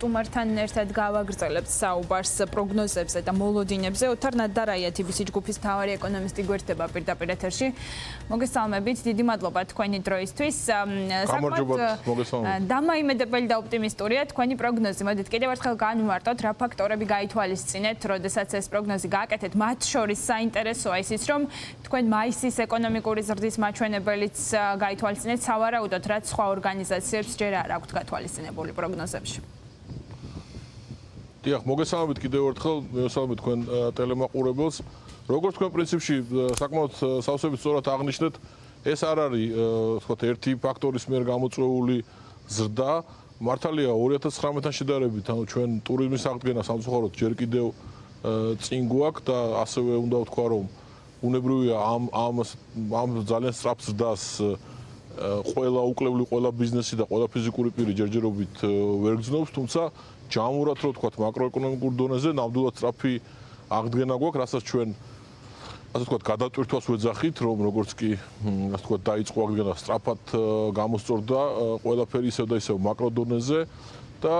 სტუმართან ერთად გავაგრძელებთ საუბარს პროგნოზებზე და მოლოდინებზე. ოთარ ნადარაია TBC ჯგუფის მთავარი ეკონომისტი გვერდება პირდაპირ ეთერში. მოგესალმებით, დიდი მადლობა თქვენი დროისთვის. დამაიმედებელი და ოპტიმისტურია თქვენი პროგნოზი. მოდით კიდევ ერთხელ განვმარტოთ, რა ფაქტორები გაითვალისწინეთ, როდესაც ეს პროგნოზი გააკეთეთ. მათ შორის საინტერესოა ისიც, რომ თქვენ მაისის ეკონომიკური ზრდის მაჩვენებელიც გაითვალისწინეთ, სავარაუდოდ რაც სხვა ორგანიზაციებს ჯერ არ აქვთ გათვალისწინებული პროგნოზებში. დიახ, მოგესალმებით კიდევ ერთხელ, მოგესალმებით თქვენ ტელემაყურებელს. როგორც თქვენ პრინციპში საკმაოდ სავსებით სწორად აღნიშნეთ, ეს არ არის თქვათ ერთი ფაქტორის მიერ გამოწვეული ზრდა. მართალია 2019-თან შედარებით, ანუ ჩვენ ტურიზმის აღდგენა სამწუხაროდ ჯერ კიდევ წინ გვაქვს და ასევე უნდა ვთქვა, რომ უნებრივია ამ ძალიან სწრაფ ზრდას ყველა უკლებლი, ყველა ბიზნესი და ყველა ფიზიკური პირი ჯერჯერობით ვერ გრძნობს, თუმცა ჯამურად რო ვთქვათ მაკროეკონომიკურ დონეზე ნამდვილად სწრაფი აღდგენა გვაქვს, რასაც ჩვენ ასე ვთქვათ გადატვირთვას ვეძახით, რომ როგორც კი ასე ვთქვათ დაიწყო აღდგენა სწრაფად გამოსწორდა ყველაფერი ისევ და ისევ მაკროდონეზე და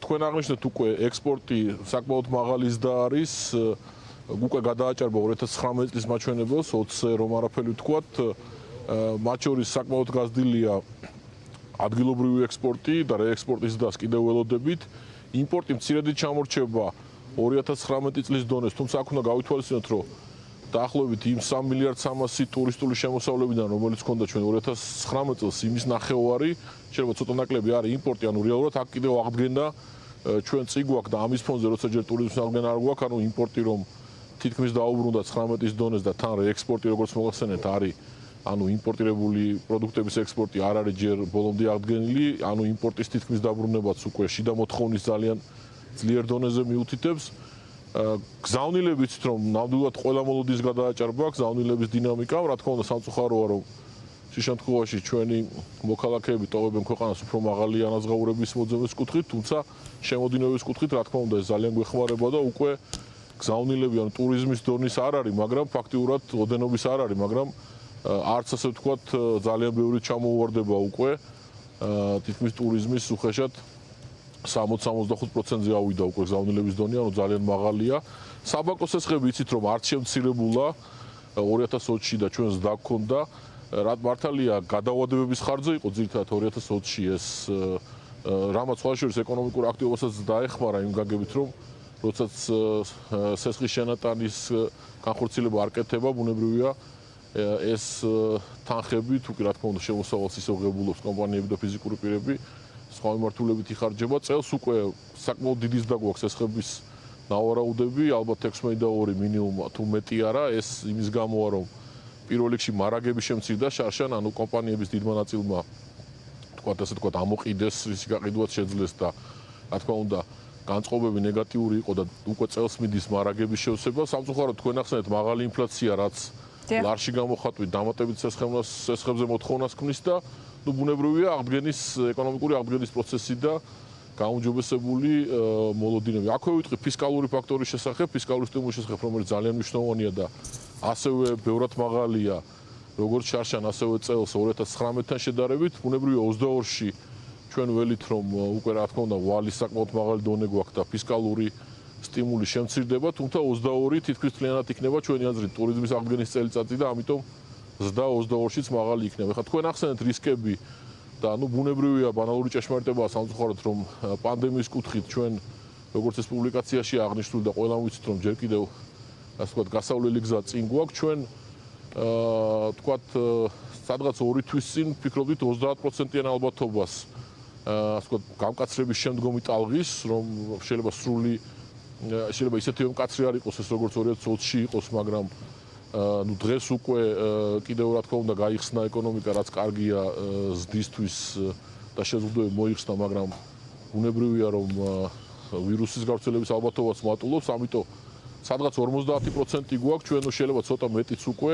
თქვენ აღნიშნეთ უკვე ექსპორტი საკმაოდ მაღალი ზრდა არის, უკვე გადააჭარბა 2019 წლის მაჩვენებელს 20-ზე რომ არაფერი ვთქვათ. მათ შორის საკმაოდ გაზრდილია ადგილობრივი ექსპორტი და რეექსპორტის ზრდას კიდევ ველოდებით. იმპორტი მცირედით ჩამორჩება 2019 წლის დონეს, თუმცა აქ უნდა გავითვალისწინოთ, რომ დაახლოებით იმ 3 მილიარდ 300 ტურისტული შემოსავლებიდან, რომელიც ჰქონდა ჩვენ 2019 წელს, იმის ნახევარი, შეიძლება ცოტა ნაკლები არის იმპორტი, ანუ რეალურად აქ კიდევ აღდგენა ჩვენ წინ გვაქვს და ამის ფონზე როცა ჯერ ტურიზმის აღდგენა არ გვაქვს, ანუ იმპორტი რომ თითქმის დაუბრუნდა 19-ის დონეს და თან რეექსპორტი როგორც მოგახსენეთ არის ანუ იმპორტირებული პროდუქტების ექსპორტი არ არის ჯერ ბოლომდე აღდგენილი, ანუ იმპორტის თითქმის დაბრუნებაც უკვე შიდა მოთხოვნის ძალიან ძლიერ დონეზე მიუთითებს. გზავნილები იცით რომ ნამდვილად ყველა მოლოდის გადააჭარბა, გზავნილების დინამიკა, რა თქმა უნდა სამწუხაროა რომ შემთხვევაში ჩვენი მოქალაქეები ტოვებენ ქვეყანას უფრო მაღალი ანაზღაურების მოძებნის კუთხით, თუმცა შემოდინების კუთხით რა თქმა უნდა ეს ძალიან გვეხმარება და უკვე გზავნილები ან ტურიზმის დონის არ არის, მაგრამ ფაქტიურად ოდენობის არ არის, მაგრამ არც ასე ვთქვათ ძალიან ბევრი ჩამოუვარდება უკვე თითქმის ტურიზმის უხეშად 60-65%-ზე ავიდა უკვე გზავნილების დონე, ანუ ძალიან მაღალია. საბანკო სესხები იცით რომ არც შემცირებულა 2020-ში და ჩვენს დაგქონდა, რა მართალია გადავადებების ხარჯზე იყო ძირითადად 2020-ში ეს რამაც სხვა შორის ეკონომიკურ აქტივობასაც დაეხმარა იმ გაგებით რომ როდესაც სესხის შენატანის განხორციელება არ კეთდება, ბუნებრივია ეს თანხები თუ კი რა თქმა უნდა შემოსავალს ისევ ღებულობს კომპანიები და ფიზიკური პირები სხვა მიმართულებით იხარჯება წელს უკვე საკმაოდ დიდი ზრდა გვაქვს სესხების ნავარაუდები ალბათ 16 მინიმუმ თუ მეტი არა ეს იმის გამოა რომ პირველ რიგში მარაგები შემცირდა შარშან ანუ კომპანიების დიდმა ნაწილმა თქვათ ასე თქვათ ამოყიდეს რის გაყიდვაც შეძლეს და რა თქმა უნდა განწყობები ნეგატიური იყო და უკვე წელს მიდის მარაგების შევსება სამწუხაროდ თქვენ ახსენეთ მაღალი ინფლაცია რაც ლარში გამოხატვით დამატებით სესხებზე მოთხოვნას ქმნის და ნუ ბუნებრივია აღდგენის ეკონომიკური აღდგენის პროცესი და გაუმჯობესებული მოლოდინები. აქვე ვიტყვი ფისკალური ფაქტორის შესახებ, ფისკალური სტიმულის შესახებ, რომელიც ძალიან მნიშვნელოვანია და ასევე ბევრად მაღალია როგორც შარშან, ასევე წელს 2019-თან შედარებით. ბუნებრივია 22-ში ჩვენ ველით რომ უკვე რა თქმა უნდა ვალის საკმაოდ მაღალი დონე გვაქვს და ფისკალური სტიმული შემცირდება, თუმცა 22 თითქმის მთლიანად იქნება ჩვენი აზრით ტურიზმის აღდგენის წელიწადი და ამიტომ ზრდა 22-შიც მაღალი იქნება. ხა თქვენ ახსენეთ რისკები და ნუ ბუნებრივია ბანალური ჭეშმარიტებაა სამწუხაროდ რომ პანდემიის კუთხით ჩვენ როგორც ეს პუბლიკაციაში აღნიშნული და ყველამ ვიცით რომ ჯერ კიდევ ასე ვთქვათ გასავლელი გზა წინ გვაქვს ჩვენ ვთქვათ სადღაც 2 თვის წინ ფიქრობდით 30%-იან ალბათობას ასე ვთქვათ გამკაცრების შემდგომი ტალღის რომ შეიძლება ისეთი მკაცრი არ იყოს ეს როგორც 2020-ში იყოს, მაგრამ ნუ დღეს უკვე კიდევ რა თქმა უნდა გაიხსნა ეკონომიკა, რაც კარგია ზრდისთვის და შეზღუდვები მოიხსნა, მაგრამ ბუნებრივია რომ ვირუსის გავრცელების ალბათობაც მატულობს, ამიტომ სადღაც 50% გვაქვს, ჩვენ შეიძლება ცოტა მეტიც უკვე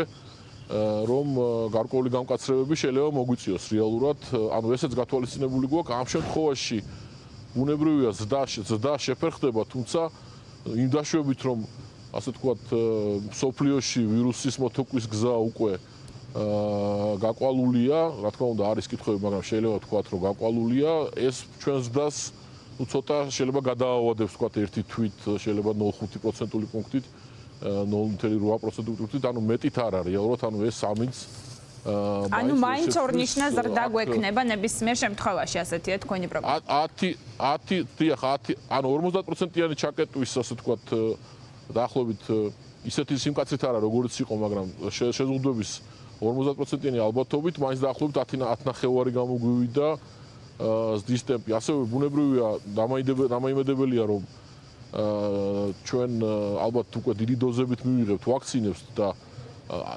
რომ გარკვეული გამკაცრებები შეიძლება მოგვიწიოს რეალურად, ანუ ესეც გათვალისწინებული გვაქვს, ამ შემთხვევაში ბუნებრივია ზრდა შეფერხდება, თუმცა იმ დაშვებით რომ ასე ვთქვათ სოფლიოში ვირუსის მოთოკვის გზა უკვე გაკვალულია, რა თქმა უნდა არის კითხვები, მაგრამ შეიძლება ვთქვათ რომ გაკვალულია, ეს ჩვენს ზრდას ну ცოტა შეიძლება გადაავადებს თქვა ერთი თვით შეიძლება 0.5%-ული პუნქტით 0.8%-ული პუნქტით ანუ მეტით არ არის რეალურად ანუ ეს ამინც ანუ მაინც ორნიშნა ზრდა გვექნება ნებისმიერ შემთხვევაში ასეთია თქვენი პროგნოზა 10 ანუ 50%-იანი ჩაკეტვის ასე თქვა დაახლოებით ისეთი სიმკაცრით არა როგორც იყო მაგრამ შეზღუდვების 50%-იანი ალბათობით მაინც დაახლოებით 10 ნახევარი გამოგვივიდა ზრდის ტემპი ასევე ბუნებრივია დამაიმედებელია რომ ჩვენ ალბათ უკვე დიდი დოზებით მივიღებთ ვაქცინებს და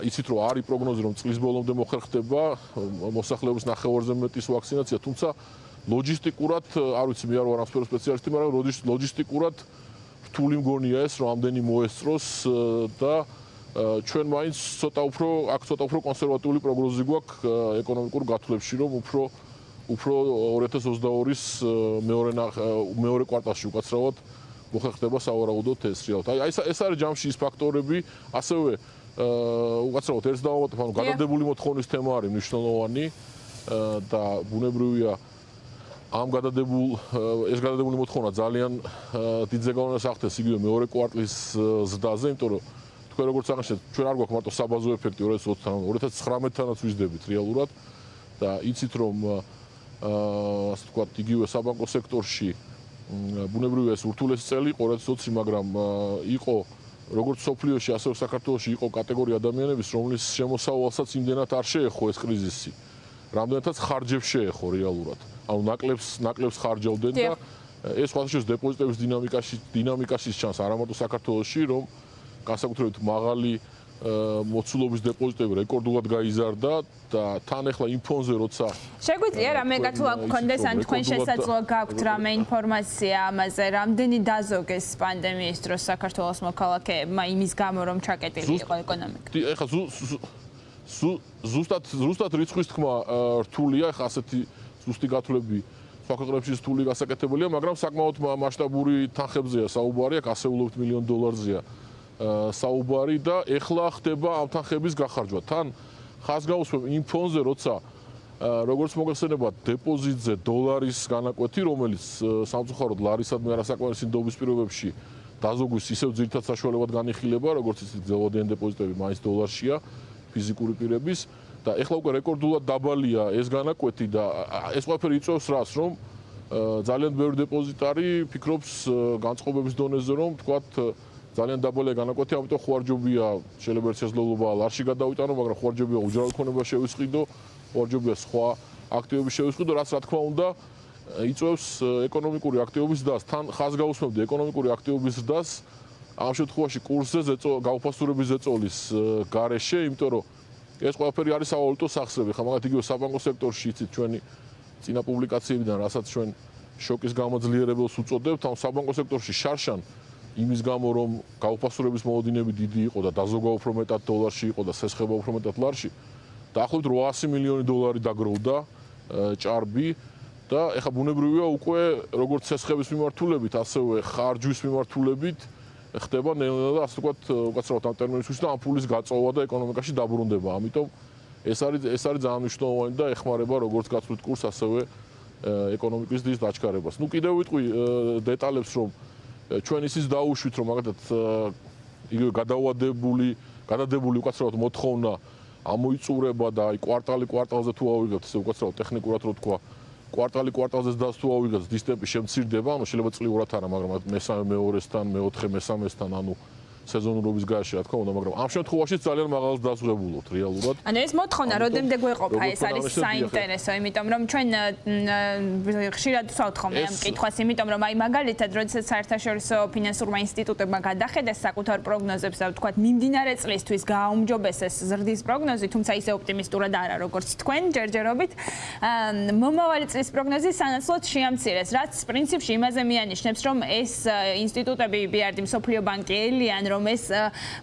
იცით რომ არის პროგნოზი რომ წლის ბოლომდე მოხერხდება მოსახლეობის ნახევარზე მეტის ვაქცინაცია თუმცა ლოჯისტიკურად არ ვიცი მე არ ვარ ამ სფეროს სპეციალისტი მაგრამ ლოჯისტიკურად რთული მგონია ეს რომ ამდენი მოესწროს და ჩვენ მაინც ცოტა უფრო კონსერვატიული პროგნოზი გვაქვს ეკონომიკურ გათვლებში რომ უფრო 2022-ის მეორე კვარტალში უკაცრავად მოხერხდება სავარაუდოდ ეს რეალურად. აი ეს არის ჯამში ის ფაქტორები, ასევე უკაცრავად ერთ დავამატებ, ანუ გადადებული მოთხოვნის თემა არის მნიშვნელოვანი და ბუნებრივია ამ ეს გადადებული მოთხოვნა ძალიან დიდ ზეგავლენას ახდენს იგივე მეორე კვარტლის ზრდაზე, იმიტომ რომ თქვენ როგორც აღნიშნეთ, ჩვენ არ გვაქვს მარტო საბაზო ეფექტი 2020-თან, 2019-თანაც ვიზდებით რეალურად და იცით რომ ასე ვთქვათ, იგივე საბანკო სექტორში ბუნებრივია ეს ურთულესი წელი იყო 2020, მაგრამ იყო როგორც სოფლიოში, ასევე საქართველოში იყო კატეგორია ადამიანების, რომლის შემოსავალსაც იმდენად არ შეეხო ეს კრიზისი. რამდენადაც ხარჯებს შეეხო რეალურად. ანუ ნაკლებს ხარჯავდნენ და ეს სხვადასხვა დეპოზიტების დინამიკაშიც ჩანს არა მარტო საქართველოში, რომ განსაკუთრებით მაღალი მოცულობის დეპოზიტები რეკორდულად გაიზარდა და თან ახლა იმ ფონზე როცა შეგვიძლია რამე გათვლა გქონდეს ან თქვენ შესაძლოა გაქვთ რამე ინფორმაცია ამაზე რამდენი დაზოგეს პანდემიის დროს საქართველოს მოქალაქეებმა იმის გამო რომ ჩაკეტილი იყო ეკონომიკა ეხლა ზუსტად რიცხვის თქმა რთულია ეხლა ასეთი ზუსტი გათვლები სხვა ქვეყნებში რთული გასაკეთებელია მაგრამ საკმაოდ მასშტაბური თანხებზეა საუბარი აქ ასეულობით მილიონ დოლარზეა საუბარი და ეხლა ხდება ამ თანხების გახარჯვა. თან ხაზგაუსმებ იმ ფონზე, როცა როგორც მოგეხსენებათ დეპოზიტზე დოლარის განაკვეთი, რომელიც სამწუხაროდ ლარისადმი არასაკმარისი ნდობის პირობებში დაზოგვის ისევ ძირითად საშუალებად განიხილება, როგორც იცით, ზეოდენ დეპოზიტები მაინც დოლარშია ფიზიკური პირების და ეხლა უკვე რეკორდულად დაბალია ეს განაკვეთი და ეს ყველაფერი იწვევს რას, რომ ძალიან ბევრი დეპოზიტარი ფიქრობს განწყობების დონეზე, რომ თქვათ ძალიან დაბალია განაკვეთი, ამიტომ ხوارჯობია შეიძლება ერთ შესაძლებლობა ლარში გადავიტანო, მაგრამ ხوارჯობია უჯრედულ ქონება შევისყიდო, ხوارჯობია სხვა აქტივების შევისყიდო, რაც რა თქმა უნდა იწვევს ეკონომიკური აქტივობის ზრდას. თან ხაზგაუსმებდი ეკონომიკური აქტივობის ზრდას ამ შემთხვევაში კურსზე გაუფასურების ზეწოლის გარეშე, იმიტომ რომ ეს ყველაფერი არის სავალუტო სახსრები. ხა მაგათ იგივე საბანკო სექტორში იცით ჩვენი წინა პუბლიკაციებიდან, რასაც ჩვენ შოკის გამოძლიერებელს უწოდებთ, ამ საბანკო სექტორში შარშან იმის გამო რომ გაუფასურების მოლოდინები დიდი იყო და დაზოგვა უფრო მეტად დოლარში იყო და სესხება უფრო მეტად ლარში დაახლოებით 800 მილიონი დოლარი დაგროვდა ჭარბი და ეხა ბუნებრივია უკვე როგორც სესხების მიმართულებით ასევე ხარჯვის მიმართულებით ხდება ნელ-ნელა ასე ვთქვათ უკაცრავად ამ ტერმინის უჩნდა ამ ფულის გაწოვა და ეკონომიკაში დაბრუნდება. ამიტომ ეს არის ძალიან მნიშვნელოვანი და ეხმარება როგორც გაცვლით კურსს ასევე ეკონომიკის დის დაჩქარებას. ნუ კიდევ ვიტყვი დეტალებს რომ ჩვენ ისიც დაუშვით რომ მაგათაც იგივე გადადებული უკაცრავად მოთხოვნა ამოიწურება და აი კვარტალზე თუ ავიღებთ ესე უკაცრავად ტექნიკურად რო თქვა კვარტალზე ზრდას თუ ავიღებთ ზრდის ტემპი შემცირდება ანუ შეიძლება წლიურად არა მაგრამ მესამე მეორესთან მეოთხე მესამესთან ანუ სეზონურობის გარეშე რა თქმა უნდა მაგრამ ამ შემთხვევაში ძალიან მაღალს დასვებულობთ რეალურად. ანუ ეს მოთხოვნა როდემდე გვეყოფა ეს არის საინტერესო იმიტომ რომ ჩვენ ხშირად ვსვავთ ხოლმე ამ კითხვას იმიტომ რომ აი მაგალითად როდესაც საერთაშორისო ფინანსურმა ინსტიტუტებმა გადახედეს საკუთარ პროგნოზებს და ვთქვათ მიმდინარე წლისთვის გააუმჯობესეს ზრდის პროგნოზი თუმცა ისე ოპტიმისტურად არა როგორც თქვენ ჯერჯერობით მომავალი წლის პროგნოზი სანაცვლოდ შეამცირეს რაც პრინციპში იმაზე მიანიშნებს რომ ეს ინსტიტუტები BRD მსოფლიო ბანკი ელიან რომ ეს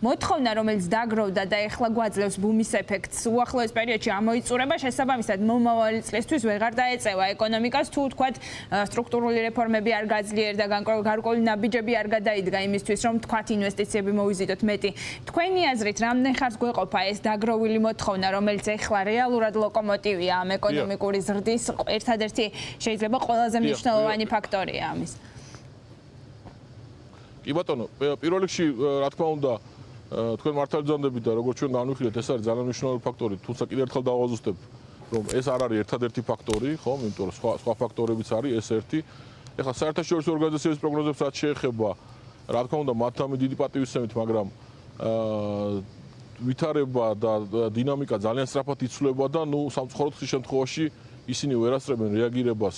მოთხოვნა, რომელიც დაგროვდა და ეხლა გვაძლევს ბუმის ეფექტს, უახლოეს პერიოდში ამოიწურება, შესაბამისად მომავალი წლისთვის ვეღარ დაეწევა ეკონომიკას, თუ თქვათ სტრუქტურული რეფორმები არ გაძლიერდა, გარკვეული ნაბიჯები არ გადაიდგა იმისთვის, რომ თქვათ ინვესტიციები მოვიზიდოთ მეტი. თქვენი აზრით, რამდენ ხანს გვეყოფა ეს დაგროვილი მოთხოვნა, რომელიც ეხლა რეალურად ლოკომოტივია ამ ეკონომიკური ზრდის, ერთადერთი შეიძლება ყველაზე მნიშვნელოვანი ფაქტორია ამის. კი ბატონო, პირველ რიგში რა თქმა უნდა, თქვენ მართალი ძანდებით და როგორც ჩვენ განვიხილეთ, ეს არის ძალიან მნიშვნელოვანი ფაქტორი, თუმცა კიდევ ერთხელ დავაზუსტებ, რომ ეს არ არის ერთადერთი ფაქტორი, ხო, იმიტომ რომ სხვა ფაქტორებიც არის, ეს ერთი. ეხლა საერთაშორისო ორგანიზაციების პროგნოზებს რაც შეეხება, რა თქმა უნდა, მათ ამი დიდი პატივისცემით, მაგრამ ვითარება და დინამიკა ძალიან სწრაფად იცვლება და სამწუხაროდ ხშირ შემთხვევაში ისინი ვერ ასწრებენ რეაგირებას,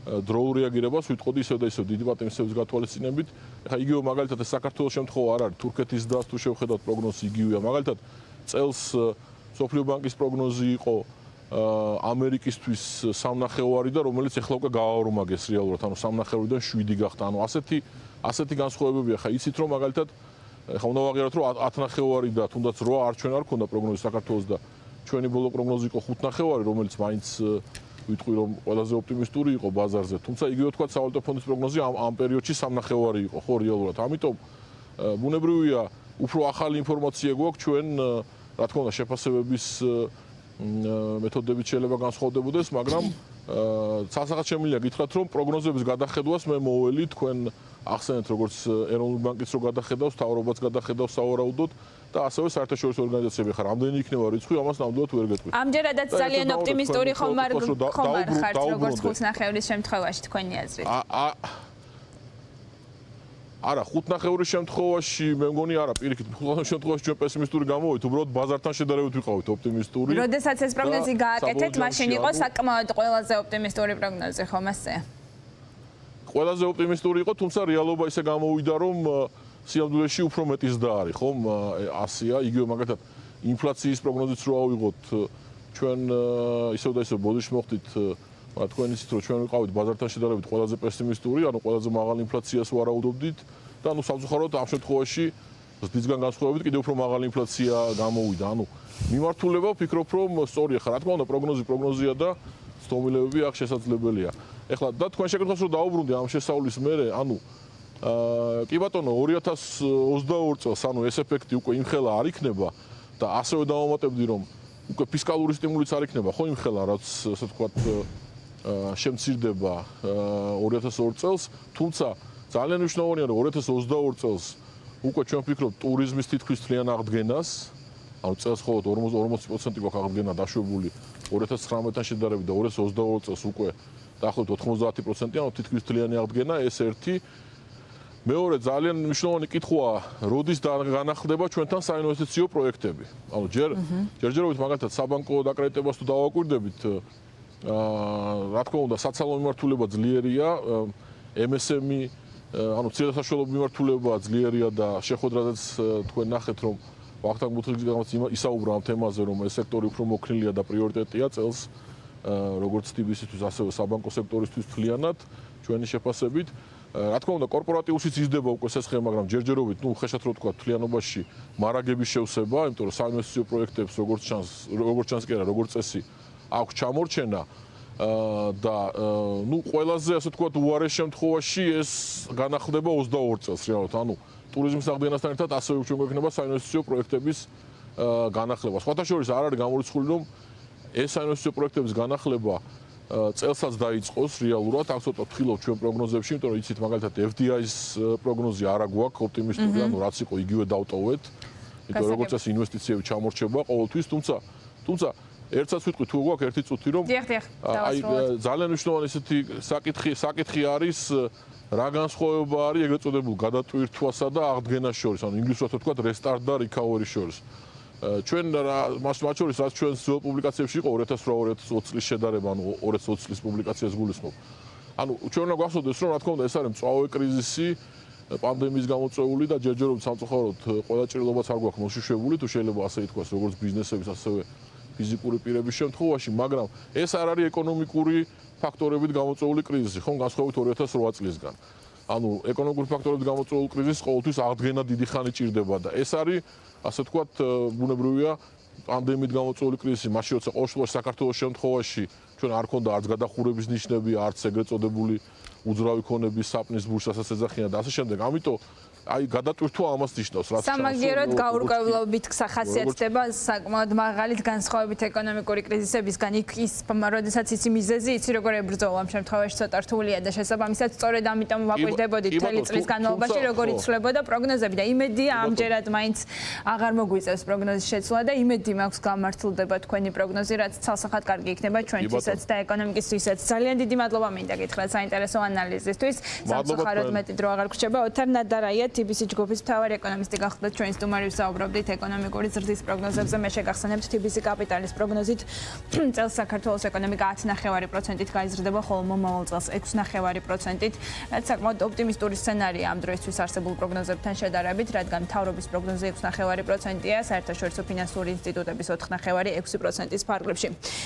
დროულ რეაგირებას, ვიტყოდი ისევ და ისევ დიდი პატივისცემის გათვალისწინებით. ეხლა იგივე მაგალითად ეს საქართველოს შემთხვევა არ არის, თურქეთის და თუ შევხედავთ პროგნოზი იგივეა. მაგალითად წელს სოფლიო ბანკის პროგნოზი იყო ამერიკისთვის 3.5 და რომელიც ეხლა უკვე გააორმაგეს რეალურად, ანუ 3.5-დან 7 გახდა. ანუ ასეთი განსხვავებებია. ხა იცით რომ მაგალითად ხა უნდა ვაღიაროთ რომ 10.5 და თუნდაც 8 არ ჩვენ არ ქონდა პროგნოზი საქართველოს და ჩვენი ბოლო პროგნოზი იყო 5.5, რომელიც მაინც ვიტყვი რომ ყველაზე ოპტიმისტური იყო ბაზარზე. თუმცა იგივე თქვა სავალუტო ფონდის პროგნოზი ამ პერიოდში 3.5 იყო, ხო რეალურად. ამიტომ ბუნებრივია უფრო ახალი ინფორმაცია გვაქვს ჩვენ რა თქმა უნდა შეფასებების მეთოდებით შეიძლება განსხვავდებოდეს, მაგრამ ცალსახად შემიძლია გითხრათ რომ პროგნოზების გადახედვას მე მოველი თქვენ ახსენეთ როგორც ეროვნული ბანკიც რო გადახედავს, თავრობაც გადახედავს სავარაუდოდ და ასევე საერთაშორისო ორგანიზაციები ხარ. რამდენი იქნება რიცხვი, ამას ნამდვილად ვერ გეტყვი. ამჯერადაც ძალიან ოპტიმისტური ხომ არ ხართ როგორც 5.5-ის შემთხვევაში თქვენი აზრით. არა, 5.5-ის შემთხვევაში მე მგონი არა, პირიქით, 5.5-ის შემთხვევაში ჩვენ პესიმისტური გამოვით, უბრალოდ ბაზართან შედარებით ვიყავით ოპტიმისტური. როდესაც ეს პროგნოზი გააკეთეთ, მაშინ იყო საკმაოდ ყველაზე ოპტიმისტური პროგნოზი, ხომ ასე? ყველაზე ოპტიმისტური იყო, თუმცა რეალობა ისე გამოვიდა, რომ სიამოვნებაში უფრო მეტი ზრდა არის, ხომ? ასია, იგივე მაგალითად ინფლაციის პროგნოზიც რო ავიღოთ, ჩვენ ისევ და ისევ ბოდიში მოხდით, თქვენ იცით რომ ჩვენ ვიყავით ბაზართან შედარებით ყველაზე პესიმისტური, ანუ ყველაზე მაღალ ინფლაციას ვარაუდობდით და ანუ სამწუხაროდ ამ შემთხვევაში ზრდისგან განსხვავებით კიდევ უფრო მაღალი ინფლაცია გამოვიდა. ანუ მიმართულება ვფიქრობ რომ სწორია ხარ, რა თქმა უნდა პროგნოზია და ცდომილებები აქ შესაძლებელია. ეხლა და თქვენ შეკითხავს რომ დაუბრუნდი ამ შესწავლის მერე, ანუ კი ბატონო 2022 წელს ანუ ეს ეფექტი უკვე იმხელა არ იქნება და ასევე დავამატებდი რომ უკვე ფისკალური სტიმულიც არ იქნება ხო იმხელა რაც ასე ვთქვათ შემცირდება 2022 წელს, თუმცა ძალიან მნიშვნელოვანია რომ 2022 წელს უკვე ჩვენ ვფიქრობთ ტურიზმის თითქმის მთლიან აღდგენას, ანუ წელს მხოლოდ 40% გვაქვს აღდგენა დაშვებული 2019-თან შედარებით და 2022 წელს უკვე დაახლოებით 90%, ანუ თითქმის მთლიანი აღდგენა, ეს ერთი. მეორე ძალიან მნიშვნელოვანი კითხვაა, როდის განახლდება ჩვენთან საინვესტიციო პროექტები. ანუ ჯერჯერობით მაგალითად საბანკო დაკრედიტებას თუ დავაკვირდებით, რა თქმა უნდა, საცალო მიმართულება ძლიერია, MSME, ანუ ცირდასაშუალო მიმართულება ძლიერია და შეხვედრაზეც თქვენ ნახეთ, რომ ვახტანგ ბუთრიგზის ისაუბრა ამ თემაზე, რომ ეს სექტორი უფრო მოქნილია და პრიორიტეტია წელს, როგორც TBS-ისთვის, ასევე საბანკო სექტორისთვის მთლიანად, ჩვენი შეფასებით. რა თქმა უნდა, კორპორატიულშიც იზრდება უკვე სესხე, მაგრამ ჯერჯერობით, ხეშად რო თქვა, თლიანობაში მარაგების შევსება, იმიტომ რომ საინვესტიციო პროექტებს როგორც ჩანს კი არა, როგორც წესი აქვს ჩამორჩენა და ყველაზე ასე ვთქვათ, უარეს შემთხვევაში ეს განახლდება 22 წელს რეალურად. ანუ ტურიზმის აღდგენასთან ერთად ასევე ჩვენ გვექნება საინვესტიციო პროექტების განახლება. სხვათა შორის არ არის გამორიცხული, რომ ეს საინვესტიციო პროექტების განახლება წელსაც დაიწყოს რეალურად, აქ ცოტა ვთხილობ ჩვენ პროგნოზებში, იმიტომ რომ იცით მაგალითად FDI-ის პროგნოზი არა გვაქვს ოპტიმისტური, ანუ რაც იყო იგივე დავტოვეთ. იმიტომ როგორც ეს ინვესტიციები ჩამორჩება ყოველთვის, თუმცა ერთსაც ვიტყვი თუ გვაქვს ერთი წუთი რომ აი ძალიან მნიშვნელოვანი ესეთი საკითხი არის რა განსხვავება არის ეგრეთ წოდებულ გადატვირთვასა და აღდგენას შორის, ანუ ინგლისურად ვთქვათ restart და recovery შორის. ჩვენ მას შორის რაც ჩვენ ძველ პუბლიკაციებში იყო 2008-2020 წლის შედარება, ანუ 2020 წლის პუბლიკაციას გულისხმობ. ანუ ჩვენ უნდა გვახსოვდეს რომ რა თქმა უნდა ეს არის მწვავე კრიზისი, პანდემიის გამოწვეული და ჯერჯერობით სამწუხაროდ ყველა ჭრილობაც არ გვაქვს მოშიშვებული, თუ შეიძლება ასე ითქვას, როგორც ბიზნესების, ასევე ფიზიკური პირების შემთხვევაში, მაგრამ ეს არ არის ეკონომიკური ფაქტორებით გამოწვეული კრიზისი, ხომ განსხვავებით 2008 წლისგან. ანუ ეკონომიკური ფაქტორებით გამოწვეული კრიზისი ყოველთვის აღდგენა დიდი ხანი ჭირდება და ეს არის ასე ვთქვათ ბუნებრივია პანდემიით გამოწვეული კრიზისი მაშინ როცა ყოველ საქართველოს შემთხვევაში ჩვენ არ ქონდა არც გადახურების ნიშნები არც ეგრეთ წოდებული უძრავი ქონების საპნის ბურსასაც ეძახიან და ასე შემდეგ ამიტომ აი გადატვირთვა ამას ნიშნავს რაც სამაგიეროდ გაურკვევლობით ხასიათდება საკმაოდ მაღალი განსხვავებით ეკონომიკური კრიზისებისგან იქ ის როდესაც იცი მიზეზი იცი როგორ ებრძოლა ამ შემთხვევაში ცოტა რთულია და შესაბამისად სწორედ ამიტომ ვაკვირდებოდით მთელი წლის განმავლობაში როგორ იცვლებოდა პროგნოზები და იმედია ამჯერად მაინც აღარ მოგვიწევს პროგნოზის შეცვლა და იმედი მაქვს გამართლდება თქვენი პროგნოზი რაც ცალსახად კარგი იქნება ჩვენთვისაც და ეკონომიკისთვისაც ძალიან დიდი მადლობა მინდა გითხრათ საინტერესო ანალიზისთვის სამწუხაროდ მეტი დრო აღარ გრჩება ოთარ ნადარაია TBC ჯგუფის მთავარი ეკონომისტი გახდათ ჩვენს სტუმარი ვსაუბრობდით ეკონომიკური ზრდის პროგნოზებზე მე შეგახსენებთ TBC კაპიტალის პროგნოზით წელს საქართველოს ეკონომიკა 10.9%-ით გაიზრდება ხოლო მომავალ წელს 6.9%-ით რაც საკმაოდ ოპტიმისტური სცენარია ამ დროისთვის არსებულ პროგნოზებთან შედარებით რადგან მთავრობის პროგნოზი 6.9%-ია საერთაშორისო ფინანსური ინსტიტუტების 4.6%-ის ფარგლებში